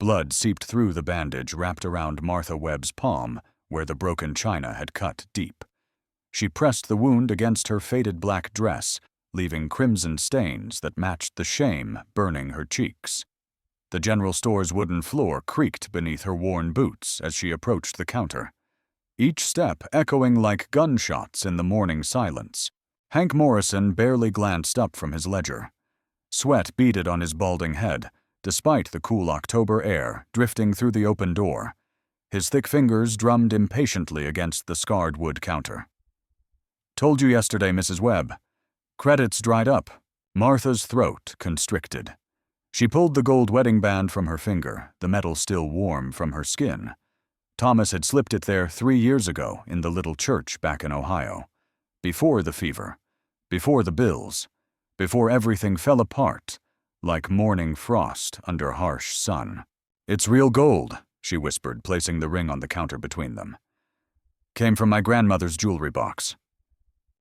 Blood seeped through the bandage wrapped around Martha Webb's palm, where the broken china had cut deep. She pressed the wound against her faded black dress, leaving crimson stains that matched the shame burning her cheeks. The general store's wooden floor creaked beneath her worn boots as she approached the counter, each step echoing like gunshots in the morning silence. Hank Morrison barely glanced up from his ledger. Sweat beaded on his balding head, despite the cool October air drifting through the open door. His thick fingers drummed impatiently against the scarred wood counter. "Told you yesterday, Mrs. Webb." Credits dried up. Martha's throat constricted. She pulled the gold wedding band from her finger, the metal still warm from her skin. Thomas had slipped it there 3 years ago in the little church back in Ohio. Before the fever, before the bills, before everything fell apart, like morning frost under harsh sun. "It's real gold," she whispered, placing the ring on the counter between them. "Came from my grandmother's jewelry box."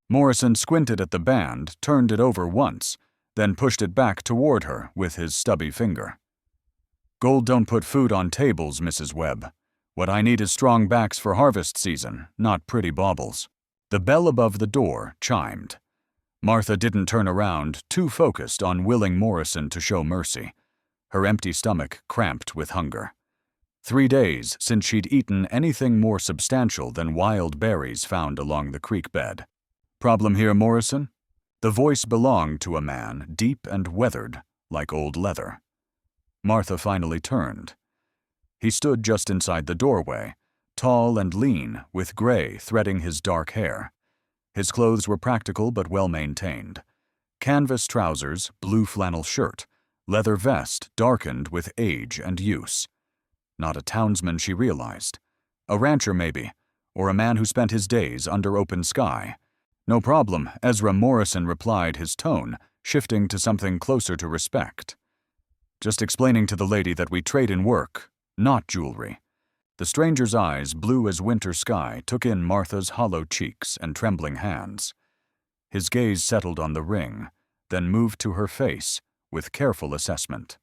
Morrison squinted at the band, turned it over once, then pushed it back toward her with his stubby finger. "Gold don't put food on tables, Mrs. Webb. What I need is strong backs for harvest season, not pretty baubles." The bell above the door chimed. Martha didn't turn around, too focused on willing Morrison to show mercy. Her empty stomach cramped with hunger. 3 days since she'd eaten anything more substantial than wild berries found along the creek bed. "Problem here, Morrison?" The voice belonged to a man deep and weathered, like old leather. Martha finally turned. He stood just inside the doorway, tall and lean, with gray threading his dark hair. His clothes were practical but well-maintained. Canvas trousers, blue flannel shirt, leather vest darkened with age and use. Not a townsman, she realized. A rancher, maybe, or a man who spent his days under open sky. "No problem," Ezra Morrison replied, his tone shifting to something closer to respect. "Just explaining to the lady that we trade in work, not jewelry." The stranger's eyes, blue as winter sky, took in Martha's hollow cheeks and trembling hands. His gaze settled on the ring, then moved to her face with careful assessment.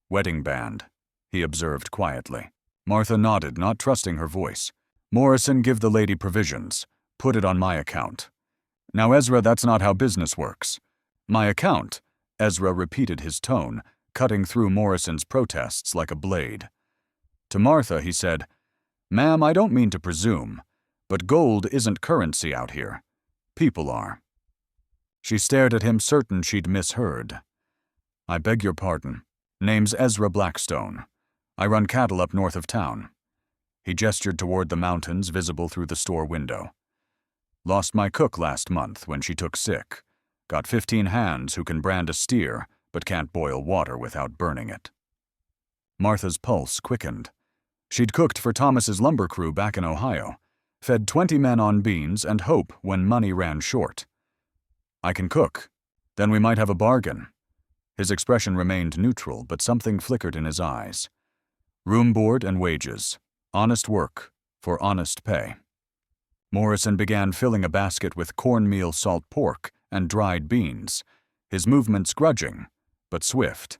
"Wedding band," he observed quietly. Martha nodded, not trusting her voice. "Morrison, give the lady provisions. Put it on my account." "Now, Ezra, that's not how business works." "My account," Ezra repeated, his tone cutting through Morrison's protests like a blade. To Martha, he said, "Ma'am, I don't mean to presume, but gold isn't currency out here. People are." She stared at him, certain she'd misheard. "I beg your pardon. Name's Ezra Blackstone. I run cattle up north of town." He gestured toward the mountains visible through the store window. "Lost my cook last month when she took sick. Got 15 hands who can brand a steer, but can't boil water without burning it." Martha's pulse quickened. She'd cooked for Thomas's lumber crew back in Ohio, fed 20 men on beans and hope when money ran short. "I can cook. Then we might have a bargain." His expression remained neutral, but something flickered in his eyes. "Room, board, and wages. Honest work, for honest pay." Morrison began filling a basket with cornmeal salt pork and dried beans, his movements grudging, but swift.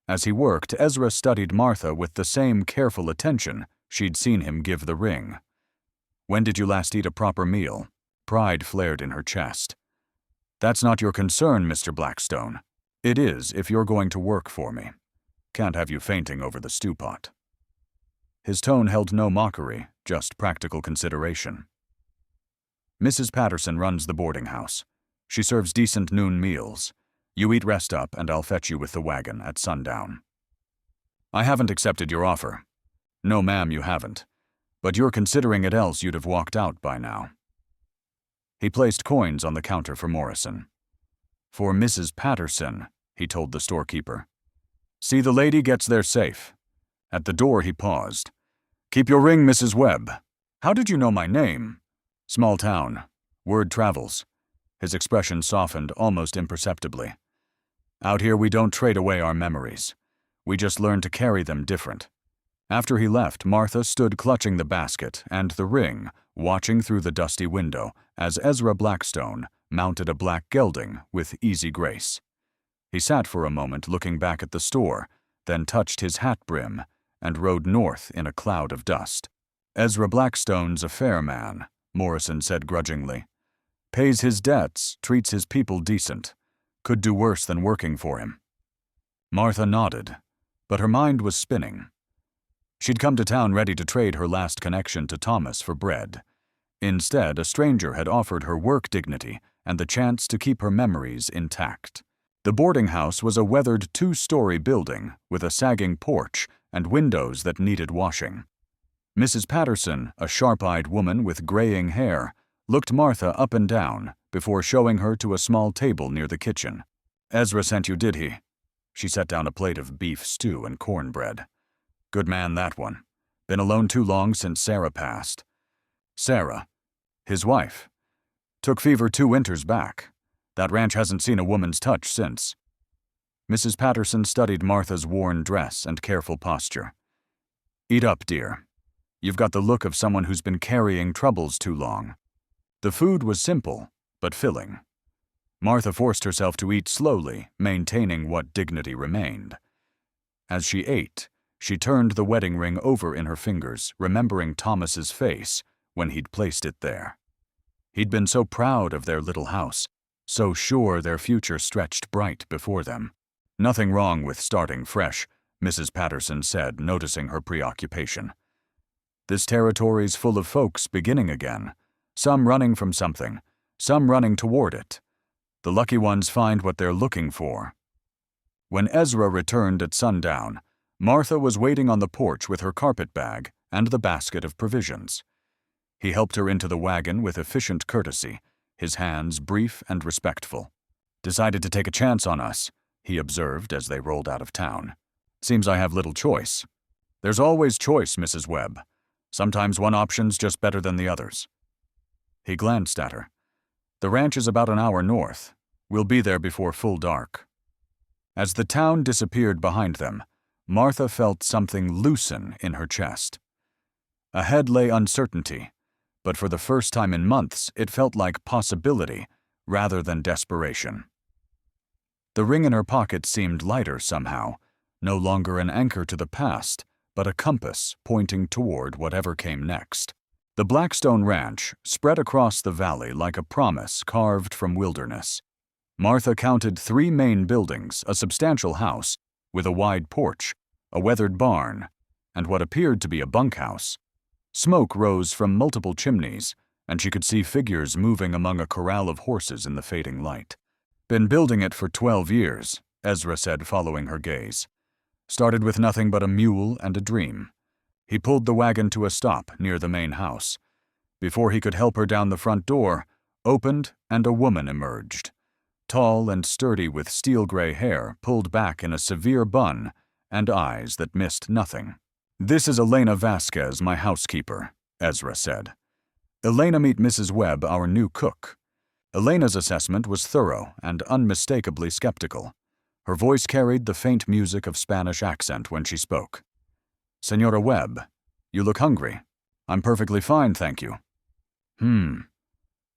As he worked, Ezra studied Martha with the same careful attention she'd seen him give the ring. "When did you last eat a proper meal?" Pride flared in her chest. "That's not your concern, Mr. Blackstone. It is if you're going to work for me. Can't have you fainting over the stew pot." His tone held no mockery, just practical consideration. "Mrs. Patterson runs the boarding house. She serves decent noon meals. You eat, rest up, and I'll fetch you with the wagon at sundown." "I haven't accepted your offer." "No, ma'am, you haven't. But you're considering it, else you'd have walked out by now." He placed coins on the counter for Morrison. "For Mrs. Patterson," he told the storekeeper. "See the lady gets there safe." At the door he paused. "Keep your ring, Mrs. Webb." "How did you know my name?" "Small town. Word travels." His expression softened almost imperceptibly. "Out here we don't trade away our memories. We just learn to carry them different." After he left, Martha stood clutching the basket and the ring, watching through the dusty window as Ezra Blackstone mounted a black gelding with easy grace. He sat for a moment looking back at the store, then touched his hat brim and rode north in a cloud of dust. Ezra Blackstone's a fair man, Morrison said grudgingly. Pays his debts, treats his people decent. Could do worse than working for him. Martha nodded, but her mind was spinning. She'd come to town ready to trade her last connection to Thomas for bread. Instead, a stranger had offered her work dignity and the chance to keep her memories intact. The boarding house was a weathered 2-story building with a sagging porch and windows that needed washing. Mrs. Patterson, a sharp-eyed woman with graying hair, looked Martha up and down before showing her to a small table near the kitchen. Ezra sent you, did he? She set down a plate of beef stew and cornbread. Good man, that one. Been alone too long since Sarah passed. Sarah, his wife. Took fever 2 winters back. That ranch hasn't seen a woman's touch since. Mrs. Patterson studied Martha's worn dress and careful posture. Eat up, dear. You've got the look of someone who's been carrying troubles too long. The food was simple, but filling. Martha forced herself to eat slowly, maintaining what dignity remained. As she ate, she turned the wedding ring over in her fingers, remembering Thomas's face when he'd placed it there. He'd been so proud of their little house, so sure their future stretched bright before them. Nothing wrong with starting fresh, Mrs. Patterson said, noticing her preoccupation. This territory's full of folks beginning again, some running from something, some running toward it. The lucky ones find what they're looking for. When Ezra returned at sundown, Martha was waiting on the porch with her carpet bag and the basket of provisions. He helped her into the wagon with efficient courtesy, his hands brief and respectful. Decided to take a chance on us, he observed as they rolled out of town. Seems I have little choice. There's always choice, Mrs. Webb. Sometimes one option's just better than the others. He glanced at her. The ranch is about an hour north. We'll be there before full dark. As the town disappeared behind them, Martha felt something loosen in her chest. Ahead lay uncertainty, but for the first time in months it felt like possibility rather than desperation. The ring in her pocket seemed lighter somehow, no longer an anchor to the past, but a compass pointing toward whatever came next. The Blackstone Ranch spread across the valley like a promise carved from wilderness. Martha counted 3 main buildings, a substantial house with a wide porch, a weathered barn, and what appeared to be a bunkhouse. Smoke rose from multiple chimneys, and she could see figures moving among a corral of horses in the fading light. Been building it for 12 years, Ezra said, following her gaze. Started with nothing but a mule and a dream. He pulled the wagon to a stop near the main house. Before he could help her down the front door, opened and a woman emerged. Tall and sturdy with steel-gray hair pulled back in a severe bun and eyes that missed nothing. This is Elena Vasquez, my housekeeper, Ezra said. Elena, meet Mrs. Webb, our new cook. Elena's assessment was thorough and unmistakably skeptical. Her voice carried the faint music of Spanish accent when she spoke. Senora Webb, you look hungry. I'm perfectly fine, thank you.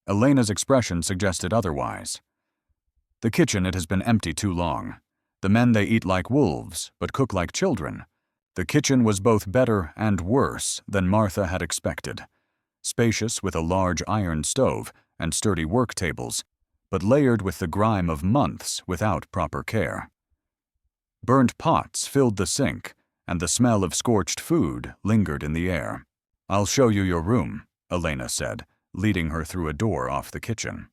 Elena's expression suggested otherwise. The kitchen, it has been empty too long. The men, they eat like wolves, but cook like children. The kitchen was both better and worse than Martha had expected. Spacious with a large iron stove and sturdy work tables, but layered with the grime of months without proper care. Burnt pots filled the sink, and the smell of scorched food lingered in the air. I'll show you your room, Elena said, leading her through a door off the kitchen.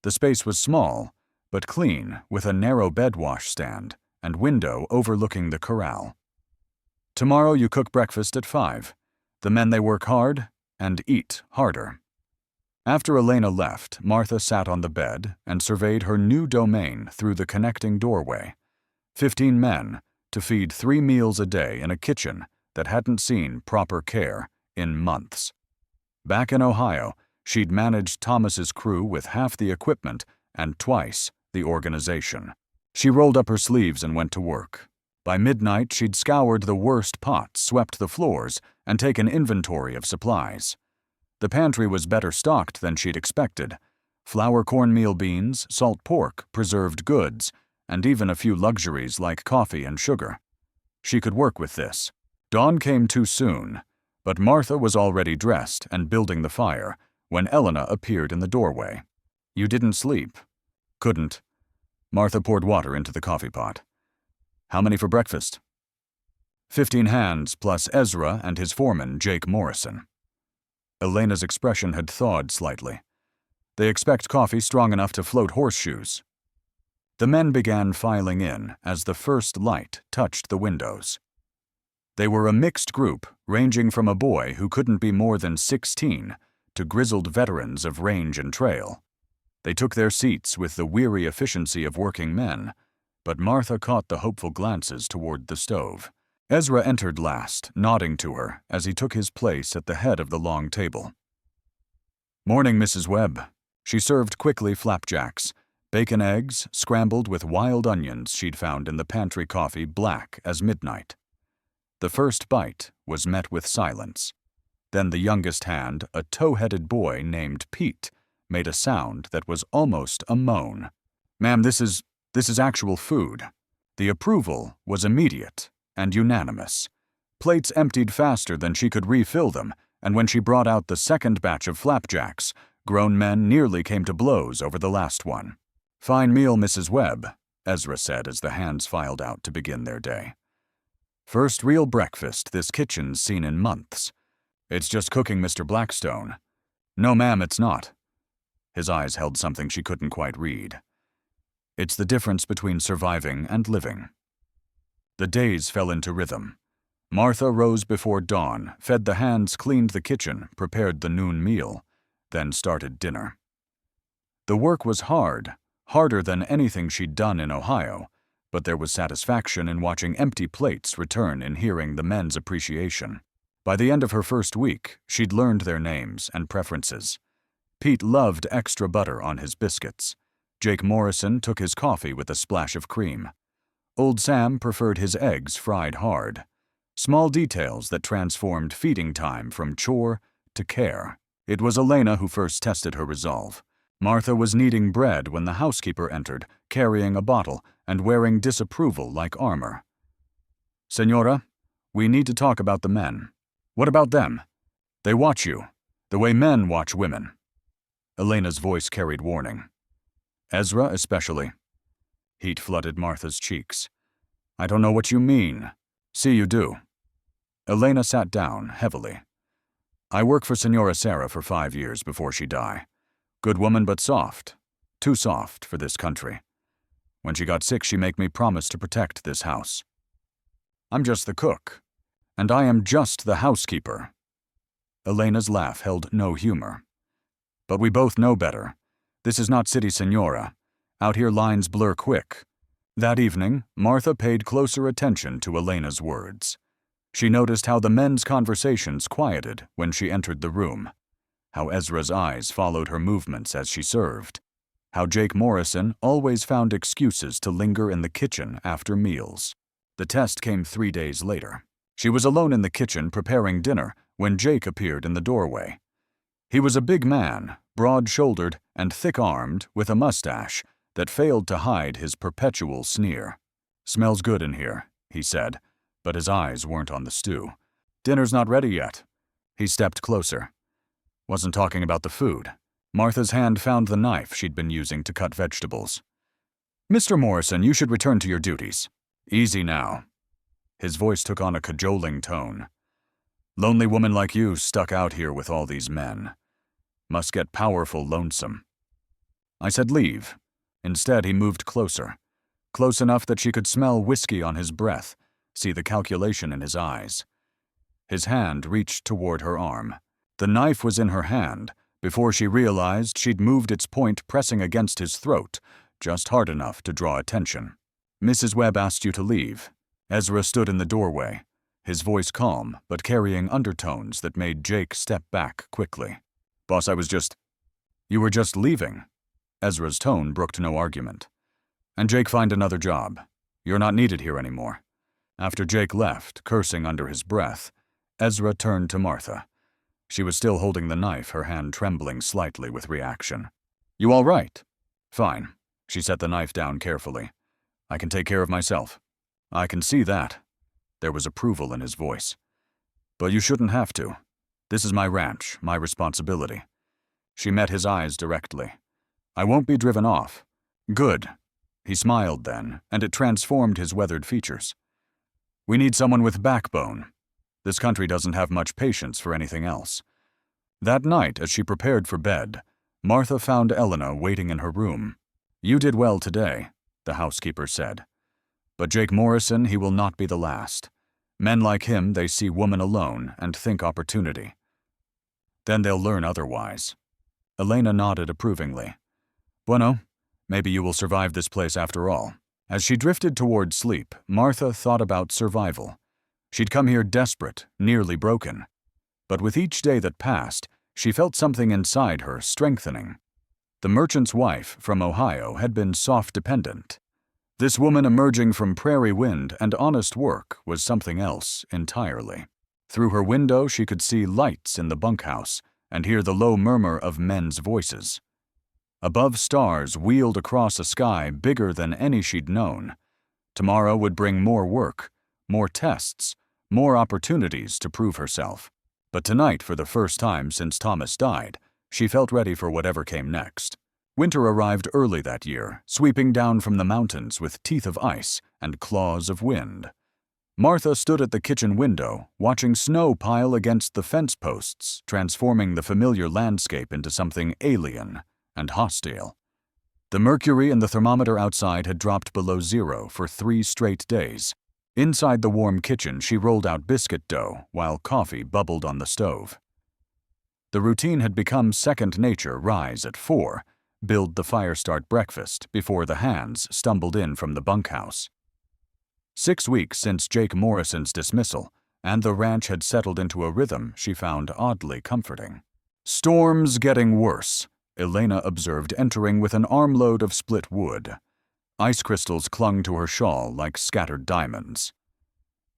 The space was small, but clean, with a narrow bed washstand and window overlooking the corral. Tomorrow you cook breakfast at 5. The men, they work hard and eat harder. After Elena left, Martha sat on the bed and surveyed her new domain through the connecting doorway. 15 men to feed 3 meals a day in a kitchen that hadn't seen proper care in months. Back in Ohio, she'd managed Thomas's crew with half the equipment and twice the organization. She rolled up her sleeves and went to work. By midnight, she'd scoured the worst pots, swept the floors, and taken inventory of supplies. The pantry was better stocked than she'd expected. Flour cornmeal beans, salt pork, preserved goods, and even a few luxuries like coffee and sugar. She could work with this. Dawn came too soon, but Martha was already dressed and building the fire when Elena appeared in the doorway. "You didn't sleep?" "Couldn't." Martha poured water into the coffee pot. "How many for breakfast?" 15 hands plus Ezra and his foreman, Jake Morrison. Elena's expression had thawed slightly. "They expect coffee strong enough to float horseshoes." The men began filing in as the first light touched the windows. They were a mixed group, ranging from a boy who couldn't be more than 16 to grizzled veterans of range and trail. They took their seats with the weary efficiency of working men, but Martha caught the hopeful glances toward the stove. Ezra entered last, nodding to her as he took his place at the head of the long table. "Morning, Mrs. Webb." She served quickly flapjacks, bacon eggs scrambled with wild onions she'd found in the pantry coffee black as midnight. The first bite was met with silence. Then the youngest hand, a tow-headed boy named Pete, made a sound that was almost a moan. "Ma'am, this is actual food." The approval was immediate and unanimous. Plates emptied faster than she could refill them, and when she brought out the second batch of flapjacks, grown men nearly came to blows over the last one. "Fine meal, Mrs. Webb," Ezra said as the hands filed out to begin their day. "First real breakfast this kitchen's seen in months. It's just cooking, Mr. Blackstone." "No, ma'am, it's not." His eyes held something she couldn't quite read. "It's the difference between surviving and living." The days fell into rhythm. Martha rose before dawn, fed the hands, cleaned the kitchen, prepared the noon meal, then started dinner. The work was hard, harder than anything she'd done in Ohio, but there was satisfaction in watching empty plates return in hearing the men's appreciation. By the end of her first week, she'd learned their names and preferences. Pete loved extra butter on his biscuits. Jake Morrison took his coffee with a splash of cream. Old Sam preferred his eggs fried hard. Small details that transformed feeding time from chore to care. It was Elena who first tested her resolve. Martha was kneading bread when the housekeeper entered, carrying a bottle and wearing disapproval like armor. "Senora, we need to talk about the men." "What about them?" "They watch you, the way men watch women." Elena's voice carried warning. "Ezra especially." Heat flooded Martha's cheeks. "I don't know what you mean." "See, you do." Elena sat down heavily. "I work for Senora Sarah for 5 years before she die. Good woman but soft. Too soft for this country. When she got sick, she make me promise to protect this house. I'm just the cook. And I am just the housekeeper." Elena's laugh held no humor. "But we both know better. This is not City Senora. Out here lines blur quick." That evening, Martha paid closer attention to Elena's words. She noticed how the men's conversations quieted when she entered the room, how Ezra's eyes followed her movements as she served, how Jake Morrison always found excuses to linger in the kitchen after meals. The test came 3 days later. She was alone in the kitchen preparing dinner when Jake appeared in the doorway. He was a big man, broad-shouldered and thick-armed, with a mustache that failed to hide his perpetual sneer. "Smells good in here," he said, but his eyes weren't on the stew. "Dinner's not ready yet." He stepped closer. "Wasn't talking about the food." Martha's hand found the knife she'd been using to cut vegetables. "Mr. Morrison, you should return to your duties." "Easy now." His voice took on a cajoling tone. "Lonely woman like you stuck out here with all these men. Must get powerful lonesome." I said leave. Instead, he moved closer. Close enough that she could smell whiskey on his breath, see the calculation in his eyes. His hand reached toward her arm. The knife was in her hand before she realized she'd moved its point, pressing against his throat, just hard enough to draw attention. "Mrs. Webb asked you to leave." Ezra stood in the doorway, his voice calm but carrying undertones that made Jake step back quickly. "Boss, You were just leaving." Ezra's tone brooked no argument. "And Jake find another job. You're not needed here anymore." After Jake left, cursing under his breath, Ezra turned to Martha. She was still holding the knife, her hand trembling slightly with reaction. "You all right?" "Fine." She set the knife down carefully. "I can take care of myself." "I can see that." There was approval in his voice. "But you shouldn't have to. This is my ranch, my responsibility." She met his eyes directly. "I won't be driven off." "Good." He smiled then, and it transformed his weathered features. "We need someone with backbone. This country doesn't have much patience for anything else." That night, as she prepared for bed, Martha found Elena waiting in her room. "You did well today," the housekeeper said. "But Jake Morrison, he will not be the last. Men like him, they see woman alone and think opportunity. Then they'll learn otherwise." Elena nodded approvingly. "Bueno, maybe you will survive this place after all." As she drifted toward sleep, Martha thought about survival. She'd come here desperate, nearly broken. But with each day that passed, she felt something inside her strengthening. The merchant's wife from Ohio had been soft-dependent. This woman emerging from prairie wind and honest work was something else entirely. Through her window she could see lights in the bunkhouse and hear the low murmur of men's voices. Above, stars wheeled across a sky bigger than any she'd known. Tomorrow would bring more work, more tests, more opportunities to prove herself. But tonight, for the first time since Thomas died, she felt ready for whatever came next. Winter arrived early that year, sweeping down from the mountains with teeth of ice and claws of wind. Martha stood at the kitchen window, watching snow pile against the fence posts, transforming the familiar landscape into something alien and hostile. The mercury in the thermometer outside had dropped below zero for 3 straight days. Inside the warm kitchen, she rolled out biscuit dough while coffee bubbled on the stove. The routine had become second nature. Rise at 4, build the fire, start breakfast before the hands stumbled in from the bunkhouse. 6 weeks since Jake Morrison's dismissal, and the ranch had settled into a rhythm she found oddly comforting. "Storm's getting worse," Elena observed, entering with an armload of split wood. Ice crystals clung to her shawl like scattered diamonds.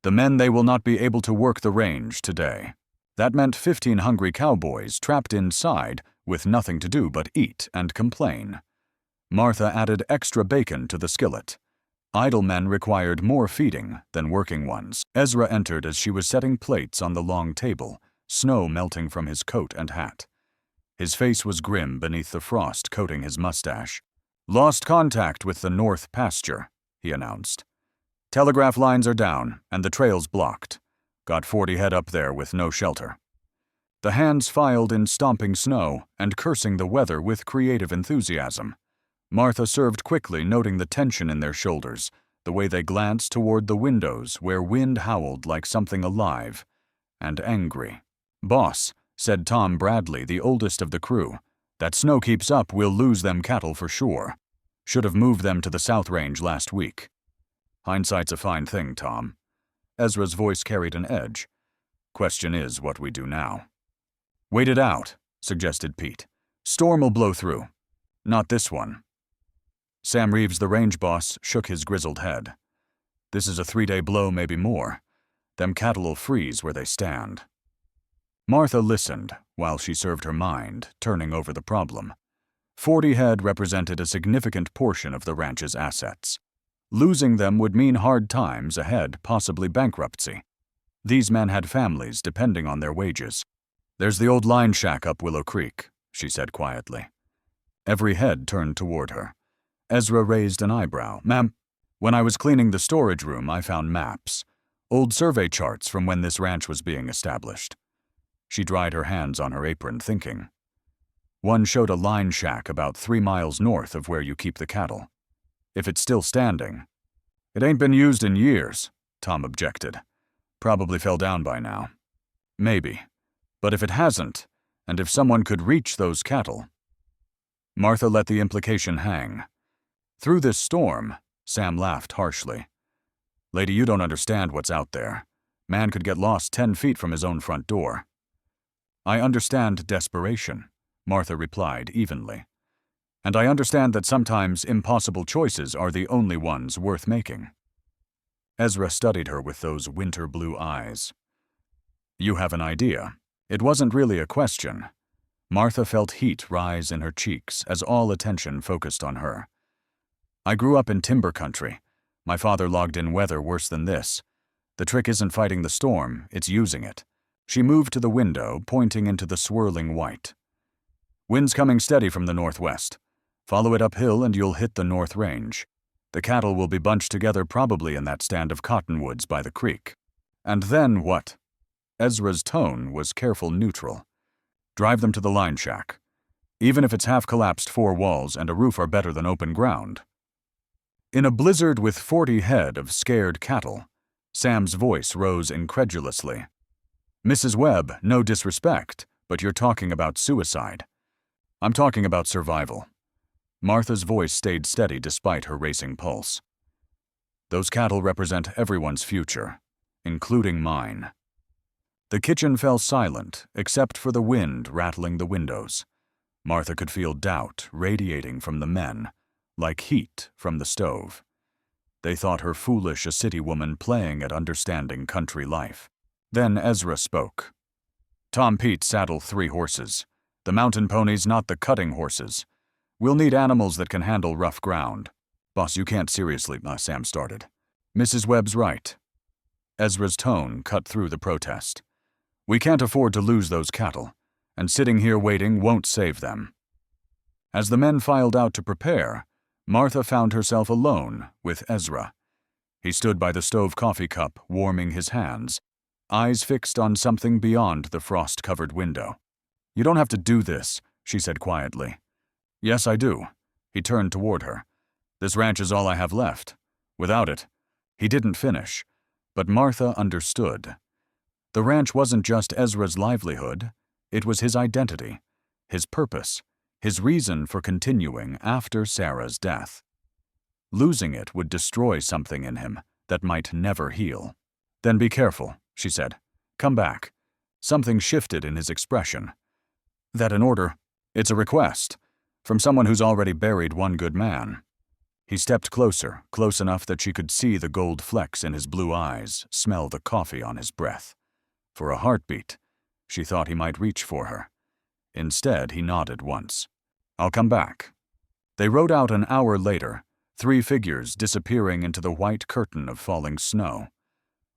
"The men, they will not be able to work the range today." That meant 15 hungry cowboys trapped inside with nothing to do but eat and complain. Martha added extra bacon to the skillet. Idle men required more feeding than working ones. Ezra entered as she was setting plates on the long table, snow melting from his coat and hat. His face was grim beneath the frost coating his mustache. "Lost contact with the north pasture," he announced. "Telegraph lines are down, and the trail's blocked. Got 40 head up there with no shelter." The hands filed in stomping snow and cursing the weather with creative enthusiasm. Martha served quickly, noting the tension in their shoulders, the way they glanced toward the windows where wind howled like something alive and angry. "Boss," said Tom Bradley, the oldest of the crew, "that snow keeps up, we'll lose them cattle for sure. Should have moved them to the South Range last week." "Hindsight's a fine thing, Tom." Ezra's voice carried an edge. "Question is what we do now." "Wait it out," suggested Pete. "Storm'll blow through." "Not this one." Sam Reeves, the range boss, shook his grizzled head. "This is a 3-day blow, maybe more. Them cattle'll freeze where they stand." Martha listened while she served her mind, turning over the problem. 40 head represented a significant portion of the ranch's assets. Losing them would mean hard times ahead, possibly bankruptcy. These men had families depending on their wages. "There's the old line shack up Willow Creek," she said quietly. Every head turned toward her. Ezra raised an eyebrow. "Ma'am, when I was cleaning the storage room, I found maps. Old survey charts from when this ranch was being established." She dried her hands on her apron, thinking. "One showed a line shack about 3 miles north of where you keep the cattle. If it's still standing." "It ain't been used in years," Tom objected. "Probably fell down by now." "Maybe. But if it hasn't, and if someone could reach those cattle—" Martha let the implication hang. "Through this storm," Sam laughed harshly. "Lady, you don't understand what's out there. Man could get lost 10 feet from his own front door." "I understand desperation," Martha replied evenly. "And I understand that sometimes impossible choices are the only ones worth making." Ezra studied her with those winter blue eyes. "You have an idea." It wasn't really a question. Martha felt heat rise in her cheeks as all attention focused on her. "I grew up in timber country. My father logged in weather worse than this. The trick isn't fighting the storm, it's using it. She moved to the window, pointing into the swirling white. Wind's coming steady from the northwest. Follow it uphill and you'll hit the north range. The cattle will be bunched together probably in that stand of cottonwoods by the creek. And then what? Ezra's tone was careful neutral. Drive them to the line shack. Even if it's half-collapsed 4 walls and a roof are better than open ground. In a blizzard with 40 head of scared cattle, Sam's voice rose incredulously. Mrs. Webb, no disrespect, but you're talking about suicide. I'm talking about survival. Martha's voice stayed steady despite her racing pulse. Those cattle represent everyone's future, including mine. The kitchen fell silent, except for the wind rattling the windows. Martha could feel doubt radiating from the men, like heat from the stove. They thought her foolish a city woman playing at understanding country life. Then Ezra spoke. Tom Pete saddled 3 horses. The mountain ponies, not the cutting horses. We'll need animals that can handle rough ground. Boss, you can't seriously, Sam started. Mrs. Webb's right. Ezra's tone cut through the protest. We can't afford to lose those cattle, and sitting here waiting won't save them. As the men filed out to prepare, Martha found herself alone with Ezra. He stood by the stove coffee cup, warming his hands, eyes fixed on something beyond the frost-covered window. You don't have to do this, she said quietly. Yes, I do. He turned toward her. This ranch is all I have left. Without it, he didn't finish, but Martha understood. The ranch wasn't just Ezra's livelihood, it was his identity, his purpose, his reason for continuing after Sarah's death. Losing it would destroy something in him that might never heal. Then be careful, she said. Come back. Something shifted in his expression. That an order? It's a request. From someone who's already buried one good man. He stepped closer, close enough that she could see the gold flecks in his blue eyes, smell the coffee on his breath. For a heartbeat, she thought he might reach for her. Instead, he nodded once. I'll come back. They rode out an hour later, 3 figures disappearing into the white curtain of falling snow.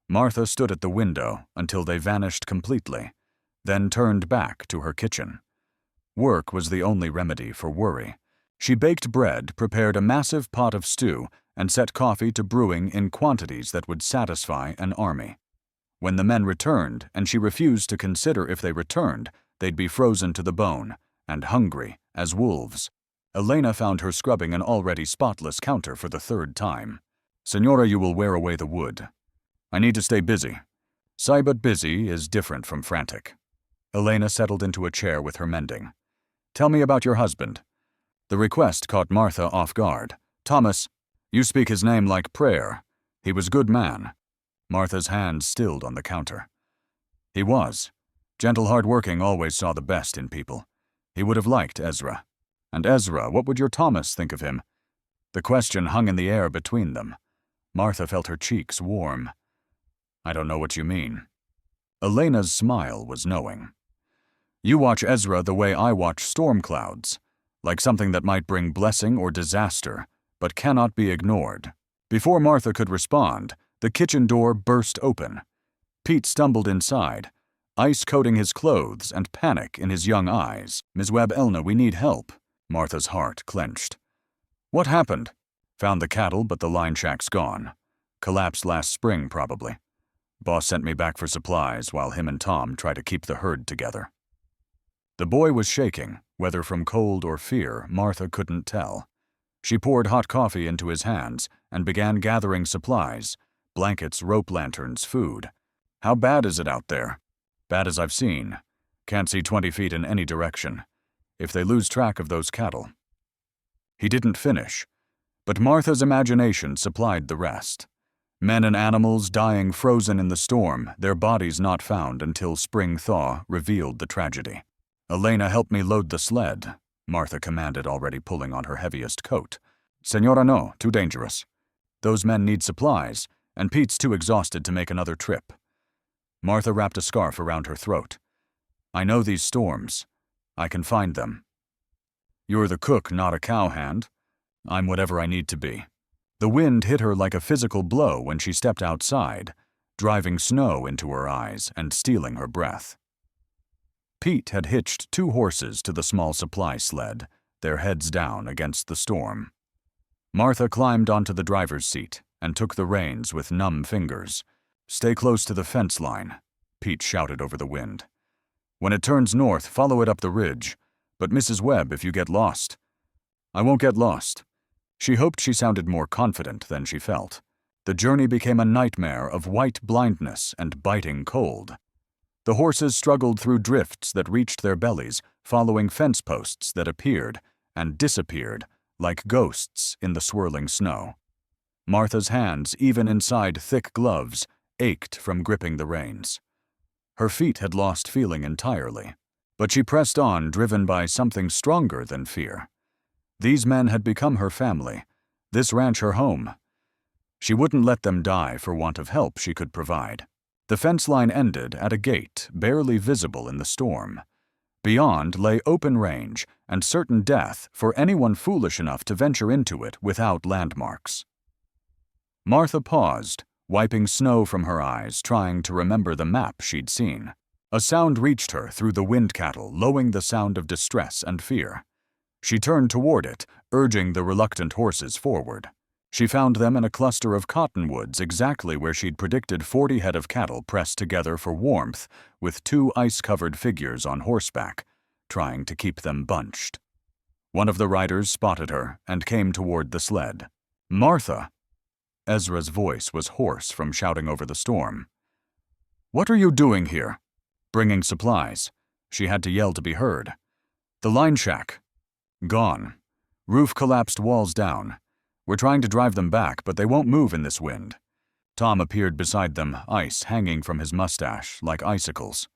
Martha stood at the window until they vanished completely, then turned back to her kitchen. Work was the only remedy for worry. She baked bread, prepared a massive pot of stew, and set coffee to brewing in quantities that would satisfy an army. When the men returned, and she refused to consider if they returned, they'd be frozen to the bone, and hungry as wolves. Elena found her scrubbing an already spotless counter for the 3rd time. Senora, you will wear away the wood. I need to stay busy. But busy is different from frantic. Elena settled into a chair with her mending. Tell me about your husband. The request caught Martha off guard. Thomas, you speak his name like prayer. He was good man. Martha's hands stilled on the counter. He was. Gentle, hard-working, always saw the best in people. He would have liked Ezra. And Ezra, what would your Thomas think of him? The question hung in the air between them. Martha felt her cheeks warm. I don't know what you mean. Elena's smile was knowing. You watch Ezra the way I watch storm clouds, like something that might bring blessing or disaster, but cannot be ignored. Before Martha could respond, the kitchen door burst open. Pete stumbled inside, ice coating his clothes and panic in his young eyes. Ms. Webb, Elna, we need help. Martha's heart clenched. What happened? Found the cattle, but the line shack's gone. Collapsed last spring, probably. Boss sent me back for supplies while him and Tom try to keep the herd together. The boy was shaking, whether from cold or fear, Martha couldn't tell. She poured hot coffee into his hands and began gathering supplies, blankets, rope lanterns, food. How bad is it out there? Bad as I've seen. Can't see 20 feet in any direction. If they lose track of those cattle. He didn't finish, but Martha's imagination supplied the rest. Men and animals dying frozen in the storm, their bodies not found until spring thaw revealed the tragedy. Elena, help me load the sled, Martha commanded, already pulling on her heaviest coat. Senora, no, too dangerous. Those men need supplies, and Pete's too exhausted to make another trip. Martha wrapped a scarf around her throat. I know these storms. I can find them. You're the cook, not a cowhand. I'm whatever I need to be. The wind hit her like a physical blow when she stepped outside, driving snow into her eyes and stealing her breath. Pete had hitched 2 horses to the small supply sled, their heads down against the storm. Martha climbed onto the driver's seat and took the reins with numb fingers. "Stay close to the fence line," Pete shouted over the wind. "When it turns north, follow it up the ridge. But Mrs. Webb, if you get lost." "I won't get lost." She hoped she sounded more confident than she felt. The journey became a nightmare of white blindness and biting cold. The horses struggled through drifts that reached their bellies, following fence posts that appeared and disappeared like ghosts in the swirling snow. Martha's hands, even inside thick gloves, ached from gripping the reins. Her feet had lost feeling entirely, but she pressed on, driven by something stronger than fear. These men had become her family, this ranch her home. She wouldn't let them die for want of help she could provide. The fence line ended at a gate barely visible in the storm. Beyond lay open range and certain death for anyone foolish enough to venture into it without landmarks. Martha paused, wiping snow from her eyes, trying to remember the map she'd seen. A sound reached her through the wind cattle, lowing the sound of distress and fear. She turned toward it, urging the reluctant horses forward. She found them in a cluster of cottonwoods exactly where she'd predicted 40 head of cattle pressed together for warmth, with 2 ice-covered figures on horseback, trying to keep them bunched. One of the riders spotted her and came toward the sled. "Martha!" Ezra's voice was hoarse from shouting over the storm. "What are you doing here?" "Bringing supplies." She had to yell to be heard. "The line shack." "Gone. Roof collapsed, walls down. We're trying to drive them back, but they won't move in this wind." Tom appeared beside them, ice hanging from his mustache like icicles.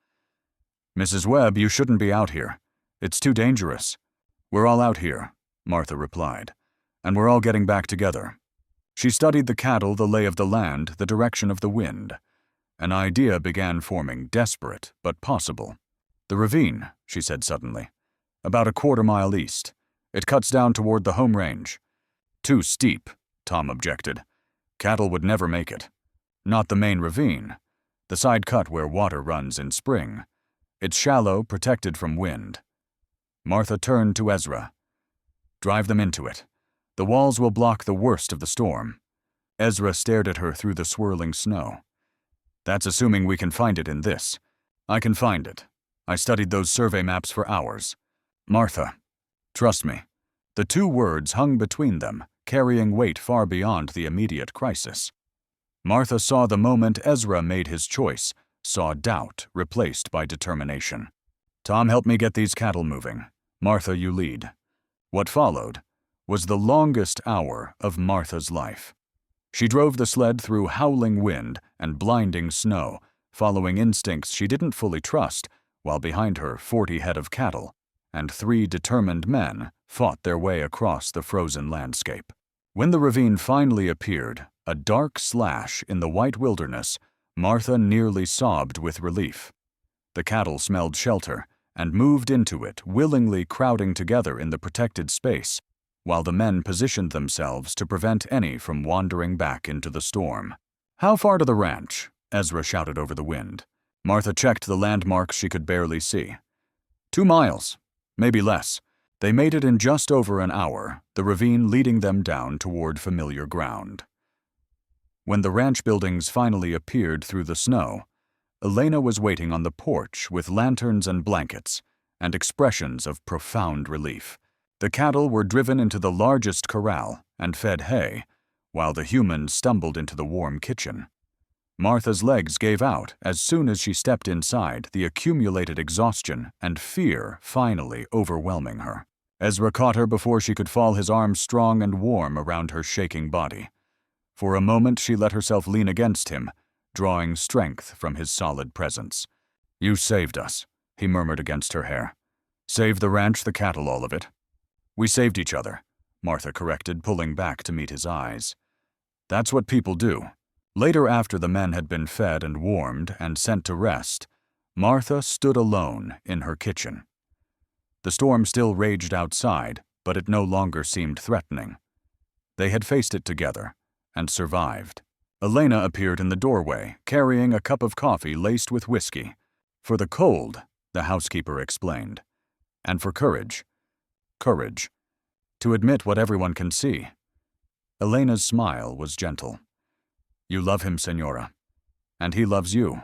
"Mrs. Webb, you shouldn't be out here. It's too dangerous." "We're all out here," Martha replied, "and we're all getting back together." She studied the cattle, the lay of the land, the direction of the wind. An idea began forming, desperate but possible. "The ravine," she said suddenly. "About a quarter-mile east. It cuts down toward the home range." "Too steep," Tom objected. "Cattle would never make it." "Not the main ravine. The side cut where water runs in spring. It's shallow, protected from wind." Martha turned to Ezra. "Drive them into it. The walls will block the worst of the storm." Ezra stared at her through the swirling snow. "That's assuming we can find it in this." "I can find it. I studied those survey maps for hours." "Martha, trust me." The 2 words hung between them, carrying weight far beyond the immediate crisis. Martha saw the moment Ezra made his choice, saw doubt replaced by determination. "Tom, help me get these cattle moving. Martha, you lead." What followed was the longest hour of Martha's life. She drove the sled through howling wind and blinding snow, following instincts she didn't fully trust, while behind her 40 head of cattle and 3 determined men fought their way across the frozen landscape. When the ravine finally appeared, a dark slash in the white wilderness, Martha nearly sobbed with relief. The cattle smelled shelter and moved into it, willingly crowding together in the protected space, while the men positioned themselves to prevent any from wandering back into the storm. "How far to the ranch?" Ezra shouted over the wind. Martha checked the landmarks she could barely see. 2 miles. Maybe less. They made it in just over an hour, the ravine leading them down toward familiar ground. When the ranch buildings finally appeared through the snow, Elena was waiting on the porch with lanterns and blankets, and expressions of profound relief. The cattle were driven into the largest corral and fed hay, while the humans stumbled into the warm kitchen. Martha's legs gave out as soon as she stepped inside, the accumulated exhaustion and fear finally overwhelming her. Ezra caught her before she could fall, his arms strong and warm around her shaking body. For a moment she let herself lean against him, drawing strength from his solid presence. "You saved us," he murmured against her hair. "Saved the ranch, the cattle, all of it." "We saved each other," Martha corrected, pulling back to meet his eyes. "That's what people do." Later, after the men had been fed and warmed and sent to rest, Martha stood alone in her kitchen. The storm still raged outside, but it no longer seemed threatening. They had faced it together and survived. Elena appeared in the doorway, carrying a cup of coffee laced with whiskey. "For the cold," the housekeeper explained. "And for courage. Courage. To admit what everyone can see." Elena's smile was gentle. "You love him, Senora. And he loves you.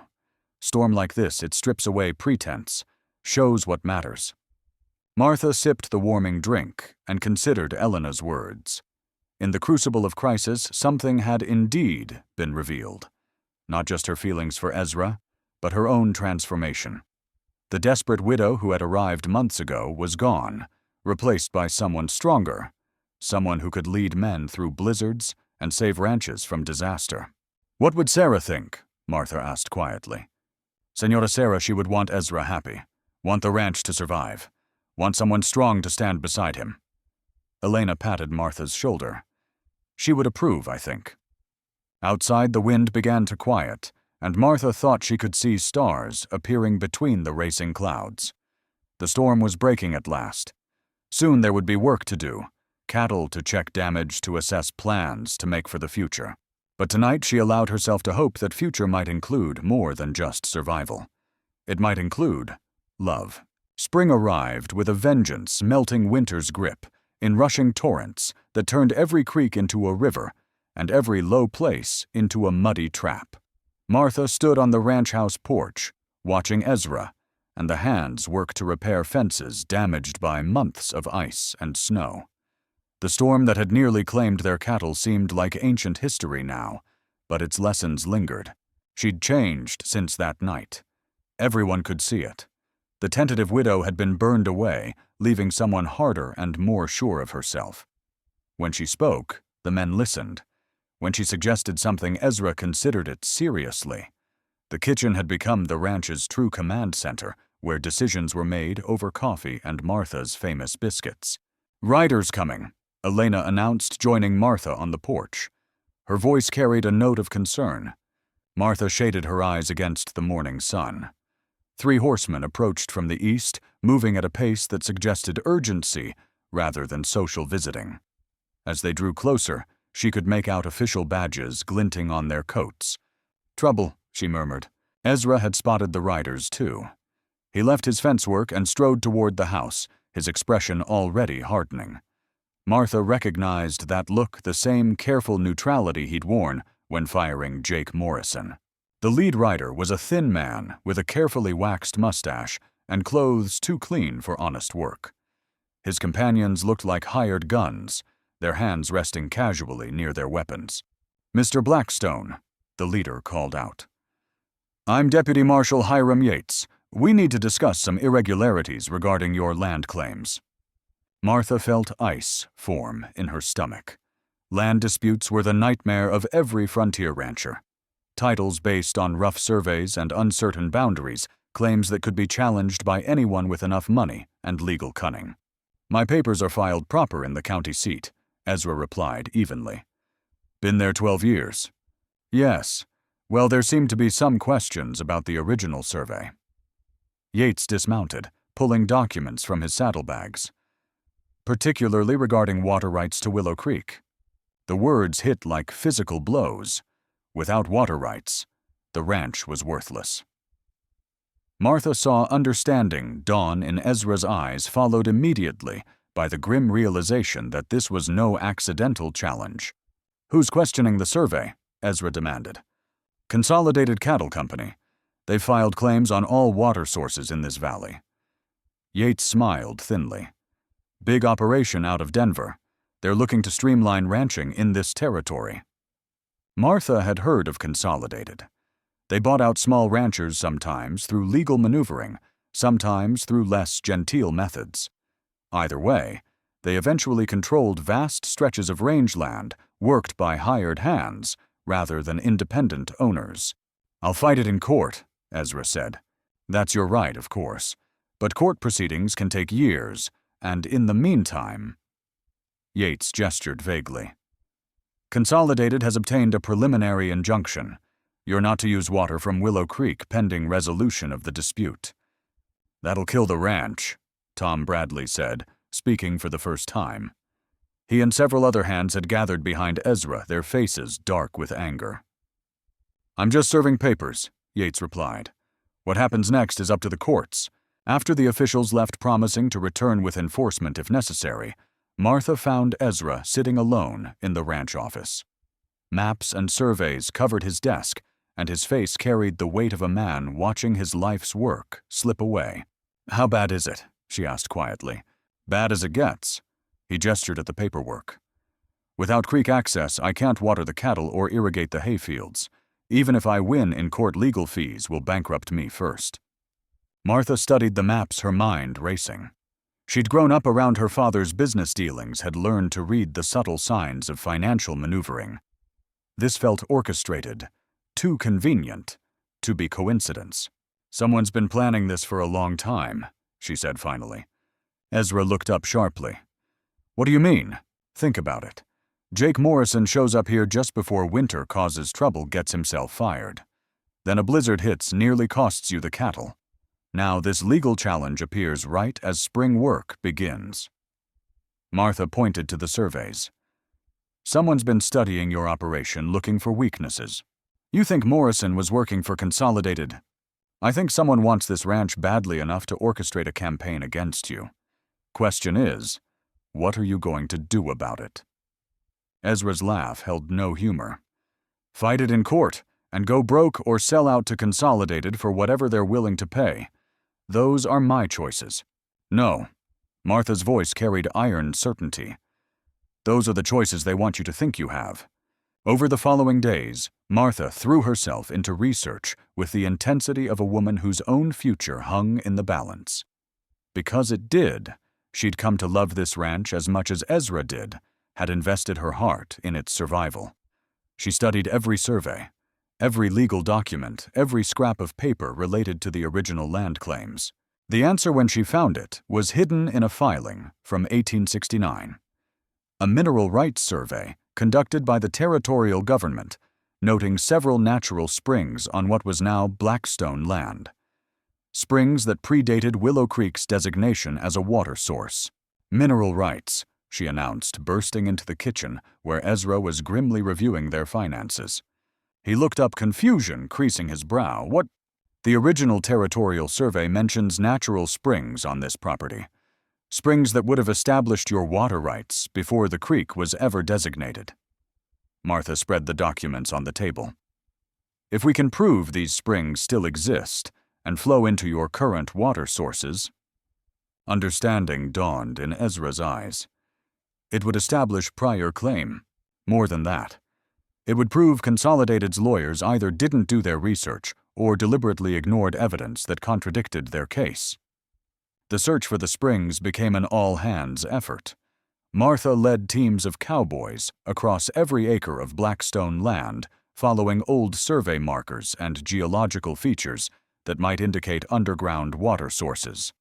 Storm like this, it strips away pretense, shows what matters." Martha sipped the warming drink and considered Elena's words. In the crucible of crisis, something had indeed been revealed. Not just her feelings for Ezra, but her own transformation. The desperate widow who had arrived months ago was gone, replaced by someone stronger, someone who could lead men through blizzards and save ranches from disaster. "What would Sarah think?" Martha asked quietly. "Senora Sarah, she would want Ezra happy, want the ranch to survive, want someone strong to stand beside him." Elena patted Martha's shoulder. "She would approve, I think." Outside, the wind began to quiet, and Martha thought she could see stars appearing between the racing clouds. The storm was breaking at last. Soon there would be work to do, cattle to check damage, to assess plans to make for the future. But tonight she allowed herself to hope that future might include more than just survival. It might include love. Spring arrived with a vengeance, melting winter's grip, in rushing torrents that turned every creek into a river and every low place into a muddy trap. Martha stood on the ranch house porch, watching Ezra and the hands work to repair fences damaged by months of ice and snow. The storm that had nearly claimed their cattle seemed like ancient history now, but its lessons lingered. She'd changed since that night. Everyone could see it. The tentative widow had been burned away, leaving someone harder and more sure of herself. When she spoke, the men listened. When she suggested something, Ezra considered it seriously. The kitchen had become the ranch's true command center, where decisions were made over coffee and Martha's famous biscuits. "Riders coming," Elena announced, joining Martha on the porch. Her voice carried a note of concern. Martha shaded her eyes against the morning sun. 3 horsemen approached from the east, moving at a pace that suggested urgency rather than social visiting. As they drew closer, she could make out official badges glinting on their coats. "Trouble," she murmured. Ezra had spotted the riders, too. He left his fence work and strode toward the house, his expression already hardening. Martha recognized that look, the same careful neutrality he'd worn when firing Jake Morrison. The lead rider was a thin man with a carefully waxed mustache and clothes too clean for honest work. His companions looked like hired guns, their hands resting casually near their weapons. "Mr. Blackstone," the leader called out. "I'm Deputy Marshal Hiram Yates. We need to discuss some irregularities regarding your land claims." Martha felt ice form in her stomach. Land disputes were the nightmare of every frontier rancher. Titles based on rough surveys and uncertain boundaries, claims that could be challenged by anyone with enough money and legal cunning. "My papers are filed proper in the county seat," Ezra replied evenly. "Been there 12 years. "Yes. Well, there seemed to be some questions about the original survey." Yates dismounted, pulling documents from his saddlebags. "Particularly regarding water rights to Willow Creek." The words hit like physical blows. Without water rights, the ranch was worthless. Martha saw understanding dawn in Ezra's eyes, followed immediately by the grim realization that this was no accidental challenge. "Who's questioning the survey?" Ezra demanded. "Consolidated Cattle Company. They filed claims on all water sources in this valley." Yates smiled thinly. "Big operation out of Denver. They're looking to streamline ranching in this territory." Martha had heard of Consolidated. They bought out small ranchers sometimes through legal maneuvering, sometimes through less genteel methods. Either way, they eventually controlled vast stretches of rangeland worked by hired hands rather than independent owners. "I'll fight it in court," Ezra said. "That's your right, of course. But court proceedings can take years, and in the meantime—" Yates gestured vaguely. "Consolidated has obtained a preliminary injunction. You're not to use water from Willow Creek pending resolution of the dispute." "That'll kill the ranch," Tom Bradley said, speaking for the first time. He and several other hands had gathered behind Ezra, their faces dark with anger. "I'm just serving papers," Yates replied. "What happens next is up to the courts." After the officials left promising to return with enforcement if necessary, Martha found Ezra sitting alone in the ranch office. Maps and surveys covered his desk, and his face carried the weight of a man watching his life's work slip away. "How bad is it?" she asked quietly. "Bad as it gets." He gestured at the paperwork. "Without creek access, I can't water the cattle or irrigate the hayfields. Even if I win in court, legal fees will bankrupt me first." Martha studied the maps, her mind racing. She'd grown up around her father's business dealings, had learned to read the subtle signs of financial maneuvering. This felt orchestrated, too convenient to be coincidence. "Someone's been planning this for a long time," she said finally. Ezra looked up sharply. "What do you mean? Think about it. Jake Morrison shows up here just before winter causes trouble, gets himself fired. Then a blizzard hits, nearly costs you the cattle. Now this legal challenge appears right as spring work begins." Martha pointed to the surveys. "Someone's been studying your operation, looking for weaknesses. You think Morrison was working for Consolidated? I think someone wants this ranch badly enough to orchestrate a campaign against you. Question is, what are you going to do about it?" Ezra's laugh held no humor. "Fight it in court, and go broke or sell out to Consolidated for whatever they're willing to pay. Those are my choices." "No." Martha's voice carried iron certainty. "Those are the choices they want you to think you have." Over the following days, Martha threw herself into research with the intensity of a woman whose own future hung in the balance. Because it did, she'd come to love this ranch as much as Ezra did, had invested her heart in its survival. She studied every survey, every legal document, every scrap of paper related to the original land claims. The answer, when she found it, was hidden in a filing from 1869. A mineral rights survey conducted by the territorial government, noting several natural springs on what was now Blackstone land. Springs that predated Willow Creek's designation as a water source. "Mineral rights," she announced, bursting into the kitchen where Ezra was grimly reviewing their finances. He looked up, confusion creasing his brow. "What?" "The original territorial survey mentions natural springs on this property. Springs that would have established your water rights before the creek was ever designated." Martha spread the documents on the table. "If we can prove these springs still exist and flow into your current water sources..." Understanding dawned in Ezra's eyes. "It would establish prior claim. More than that. It would prove Consolidated's lawyers either didn't do their research or deliberately ignored evidence that contradicted their case." The search for the springs became an all-hands effort. Martha led teams of cowboys across every acre of Blackstone land, following old survey markers and geological features that might indicate underground water sources.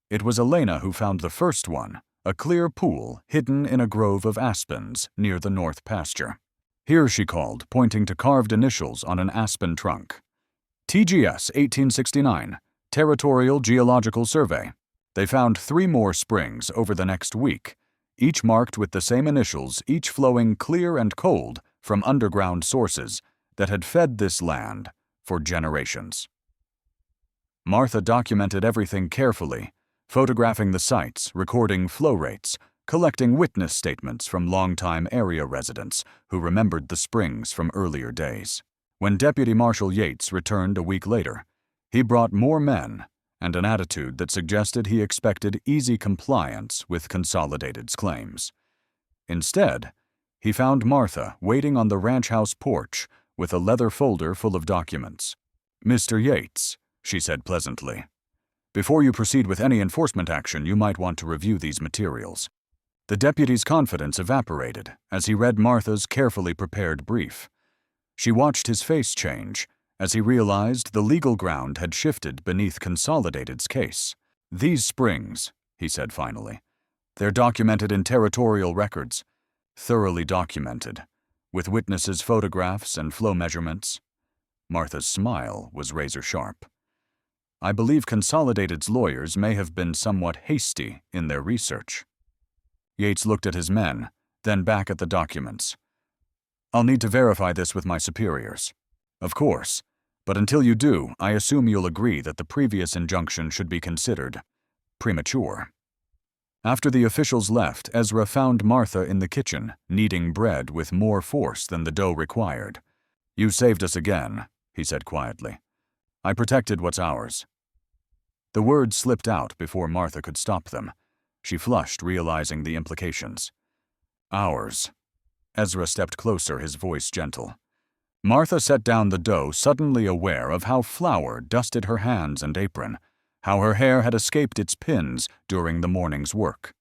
It was Elena who found the first one, a clear pool hidden in a grove of aspens near the north pasture. "Here," she called, pointing to carved initials on an aspen trunk. "TGS 1869, Territorial Geological Survey." They found 3 more springs over the next week, each marked with the same initials, each flowing clear and cold from underground sources that had fed this land for generations. Martha documented everything carefully, photographing the sites, recording flow rates, collecting witness statements from longtime area residents who remembered the springs from earlier days. When Deputy Marshal Yates returned a week later, he brought more men and an attitude that suggested he expected easy compliance with Consolidated's claims. Instead, he found Martha waiting on the ranch house porch with a leather folder full of documents. "Mr. Yates," she said pleasantly, "before you proceed with any enforcement action, you might want to review these materials." The deputy's confidence evaporated as he read Martha's carefully prepared brief. She watched his face change as he realized the legal ground had shifted beneath Consolidated's case. "These springs," he said finally, "they're documented in territorial records, thoroughly documented, with witnesses' photographs and flow measurements." Martha's smile was razor-sharp. "I believe Consolidated's lawyers may have been somewhat hasty in their research." Yates looked at his men, then back at the documents. "I'll need to verify this with my superiors." Of course. But until you do, I assume you'll agree that the previous injunction should be considered premature. After the officials left, Ezra found Martha in the kitchen, kneading bread with more force than the dough required. "You saved us again," he said quietly. "I protected what's ours." The words slipped out before Martha could stop them. She flushed, realizing the implications. "Ours." Ezra stepped closer, his voice gentle. Martha set down the dough, suddenly aware of how flour dusted her hands and apron, how her hair had escaped its pins during the morning's work.